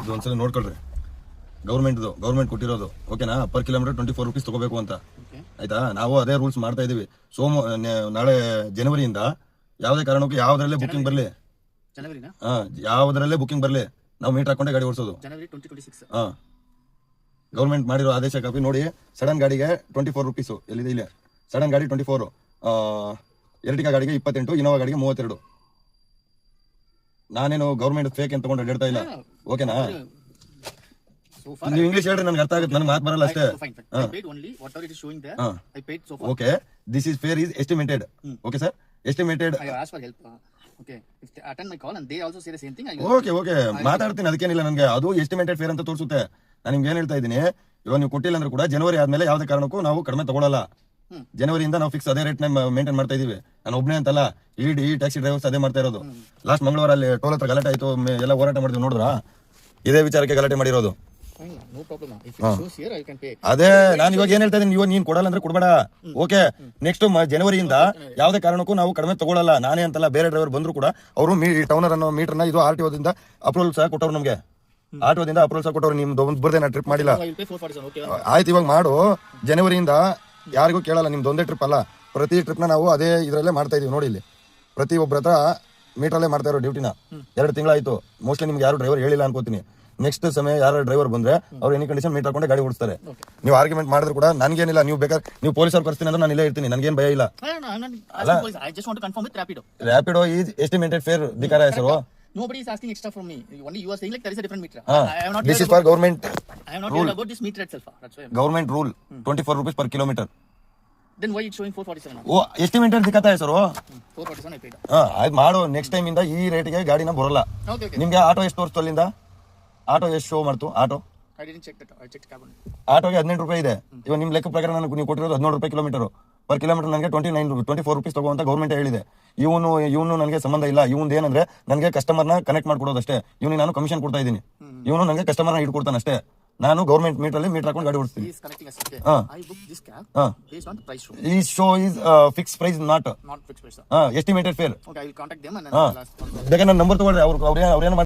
ಇದು ಒಂದ್ಸಲ ನೋಡ್ಕೊಳ್ರಿ. ಗೌರ್ಮೆಂಟ್ ಕೊಟ್ಟಿರೋದು, ಓಕೆನಾ? ಪರ್ ಕಿಲೋಮೀಟರ್ 24 ರೂಪೀಸ್ ತಗೋಬೇಕು ಅಂತ, ಆಯ್ತಾ? ನಾವು ಅದೇ ರೂಲ್ಸ್ ಮಾಡ್ತಾ ಇದೀವಿ. ನಾಳೆ ಜನವರಿಯಿಂದ ಯಾವುದೇ ಕಾರಣಕ್ಕೂ ಯಾವ್ದ್ರಲ್ಲೇ ಬುಕಿಂಗ್ ಬರಲಿ, ಯಾವ್ದ್ರಲ್ಲೇ ಬುಕಿಂಗ್ ಬರಲಿ, ನಾವು ಮೀಟರ್ ಹಾಕೊಂಡೆ ಗಾಡಿ ಓಡಿಸೋದು. ಗೌರ್ಮೆಂಟ್ ಮಾಡಿರೋ ಆದೇಶ ಕಾಪಿ ನೋಡಿ. ಸಡನ್ ಗಾಡಿಗೆ 24 ರೂಪೀಸು, ಎಲ್ಲಿದೆ ಇಲ್ಲಿ ಸಡನ್ ಗಾಡಿ 24, ಎರ್ಟಿಗಾ ಗಾಡಿಗೆ 28, ಇನೋವಾ ಗಾಡಿಗೆ 32. ನಾನೇನು ಗೌರ್ಮೆಂಟ್ ಫೇಕ್ ಅಂತ ತಗೊಂಡು ಹೇಳ್ತಾ ಇಲ್ಲ, ಓಕೆನಾ? ನೀವು ಇಂಗ್ಲಿಷ್ ಹೇಳ್ರಿ, ನನಗೆ ಅರ್ಥ ಆಗುತ್ತೆ, ನನಗೆ ಮಾತು ಬರಲ್ಲ ಅಷ್ಟೇ. Okay, this is fair is estimated. Okay sir, estimated. Okay ಮಾತಾಡ್ತೀನಿ, ಅದಕ್ಕೇನಿಲ್ಲ. ನನಗೆ ಅದು ಎಸ್ಟಿಮೇಟೆಡ್ ಫೇರ್ ಅಂತ ತೋರಿಸುತ್ತೆ. ನಾನು ನಿಮ್ಗೆ ಏನ್ ಹೇಳ್ತಾ ಇದ್ದೀನಿ, ಇವಾಗ ನೀವು ಕೊಟ್ಟಿಲ್ಲ ಅಂದ್ರೆ ಕೂಡ ಜನವರಿ ಆದ್ಮೇಲೆ ಯಾವುದೇ ಕಾರಣಕ್ಕೂ ನಾವು ಕಡಿಮೆ ತಗೊಳ್ಳಲ್ಲ. ಜನವರಿಯಿಂದ ನಾವು ಫಿಕ್ಸ್ ಅದೇ ರೇಟ್ ಮೇಂಟೈನ್ ಮಾಡ್ತಾ ಇದೀವಿ. ನಾನು ಒಬ್ಬನೇ ಅಂತಲ್ಲ, ಈ ಟ್ಯಾಕ್ಸಿ ಡ್ರೈವರ್ಸ್ ಅದೇ ಮಾಡ್ತಾ ಇರೋದು. ಲಾಸ್ಟ್ ಮಂಗಳವಾರ ಅಲ್ಲಿ ಟೋಲ್ ಹತ್ರ ಗಲಾಟೆ ಆಯ್ತು, ಎಲ್ಲ ಹೋರಾಟ ಮಾಡಿದ್ವಿ, ನೋಡಿದ್ರಾ? ಇದೇ ವಿಚಾರಕ್ಕೆ ಗಲಾಟೆ ಮಾಡಿರೋದು. ಅದೇ ನಾನು ಇವಾಗ ಏನ್ ಹೇಳ್ತಾ ಇದೀನಿ, ಇವಾಗ ನೀನ್ ಕೊಡಲ್ಲ ಅಂದ್ರೆ ಕೊಡ್ಬೇಡ. ಓಕೆ, ನೆಕ್ಸ್ಟ್ ಜನವರಿಯಿಂದ ಯಾವುದೇ ಕಾರಣಕ್ಕೂ ನಾವು ಕಡಿಮೆ ತಗೊಳ್ಳಲ್ಲ. ನಾನೇ ಅಂತಲ್ಲ, ಬೇರೆ ಡ್ರೈವರ್ ಬಂದ್ರು ಕೂಡ ಅವರು ಟೌನರ್ ಅನ್ನೋ ಮೀಟರ್ನ ಇದು RTO ದಿಂದ ಅಪ್ರೂವಲ್ ಸಹ ಕೊಟ್ಟವ್ರು, ನಮ್ಗೆ RTO ದಿಂದ ಅಪ್ರೂವಲ್ ಸಹ ಕೊಟ್ಟವ್ರು. ನಿಮ್ದು ಬರ್ದೆ ನಾ ಟ್ರಿಪ್ ಮಾಡಿಲ್ಲ, ಆಯ್ತು ಇವಾಗ ಮಾಡು. ಜನವರಿಯಿಂದ ಯಾರಿಗೂ ಕೇಳಲ್ಲ, ನಿಮ್ದು ಒಂದೇ ಟ್ರಿಪ್ ಅಲ್ಲ, ಪ್ರತಿ ಟ್ರಿಪ್ನ ನಾವು ಅದೇ ಇದರಲ್ಲೇ ಮಾಡ್ತಾ ಇದೀವಿ. ನೋಡಿ ಇಲ್ಲಿ ಪ್ರತಿ ಒಬ್ಬರ ಹತ್ರ ಮೀಟರಲ್ಲೇ ಮಾಡ್ತಾ ಇರೋ ಡ್ಯೂಟಿನ 2 ತಿಂಗಳಾಯ್ತು. ಮೋಸ್ಟ್ಲಿ ನಿಮ್ಗೆ ಯಾರು ಡ್ರೈವರ್ ಹೇಳಿಲ್ಲ ಅನ್ಕೋತೀನಿ. ನೆಕ್ಸ್ಟ್ ಸಮಯ ಯಾರು ಡ್ರೈವರ್ ಬಂದ್ರೆ ಅವ್ರು ಎನಿ ಕಂಡೀಷನ್ ಮೀಟರ್ ಹಾಕೊಂಡೆ ಗಾಡಿ ಓಡಿಸ್ತಾರೆ. ನೀವು ಆರ್ಗ್ಯುಮೆಂಟ್ ಮಾಡಿದ್ರು ಕೂಡ ನನ್ಗೇನಿಲ್ಲ. ನೀವು ಬೇಕಾದ್ರೆ ನೀವು ಪೊಲೀಸರು ಕರ್ಸ್ತೀನಿ ಅಂದ್ರೆ ನಾನು ಇಲ್ಲೇ ಇರ್ತೀನಿ, ನನ್ಗೇನ್ ಭಯ ಇಲ್ಲ. ರ್ಯಾಪಿಡೋ ಈಸ್ ಎಸ್ಟಿಮೇಟೆಡ್ ಫೇರ್ ದಿಕಾರ ಹೆಸರು. Nobody is asking extra from me. Only you are saying like there is a different meter. I have not. This is for government. I have not heard about this meter itself. That's why. Government rule 24 rupees per kilometer. Then why it's showing 447? Oh estimated ದಿಕ್ಕಾತ ಹೆಸರು. 447 I paid. ಆಯ್ತು ಮಾಡು. Next time ಇಂದ ಈ ರೇಟ್ಗೆ ಗಾಡಿನ ಬರಲ್ಲ. ನಿಮ್ಗೆ auto ಎಷ್ಟು ತೋರಿಸ್ತು ಅಲ್ಲಿಂದ? ಆಟೋ ಎಷ್ಟು ಶೋ ಮಾಡ್ತು auto? I didn't check that. I checked cab only. ಆಟೋಗೆ 18 ರೂಪಾಯಿ ಇದೆ. ಇವಾಗ ನಿಮ್ ಲೆಕ್ಕ ಪ್ರಕಾರ ನನಗೆ ನೀವು ಕೊಟ್ಟಿರೋದು 17 ರೂಪಾಯಿ ಕಿಲೋಮೀಟರ್. ಪರ್ ಕಿಲೋಮೀಟರ್ ನನಗೆ 24 ರೂಪೀಸ್ ತಗೋಂತ ಗೌರ್ಮೆಂಟ್ ಹೇಳಿದೆ. ಇವನು ನನಗೆ ಸಂಬಂಧ ಇಲ್ಲ. ಇವನು ಏನಂದ್ರೆ ನನಗೆ ಕಸ್ಟಮರ್ನ ಕನೆಕ್ಟ್ ಮಾಡ್ಕೊಡೋದಷ್ಟೇ. ಇವನಿಗೆ ನಾನು ಕಮಿಷನ್ ಕೊಡ್ತಾ ಇದ್ದೀನಿ. ಇವನು ನನಗೆ ಕಸ್ಟಮರ್ನ ಇಟ್ಕೊಡ್ತಾನೆ ಅಷ್ಟೇ. ನಾನು ಗೌರ್ಮೆಂಟ್ ಮೀಟರ್ ಮೀಟರ್ ಹಾಕೊಂಡು ಗಾಡಿ ಓಡಿಸ್ತೀನಿ. I booked this cab based on the price show. ಈ show is fix price not fixed price. Estimated fare. Okay, I will contact them and then ಬೇಕಾದ್ರೆ ನನ್ನ ನಂಬರ್ ತಗೊಳ್ರಿ. ಅವ್ರೇನು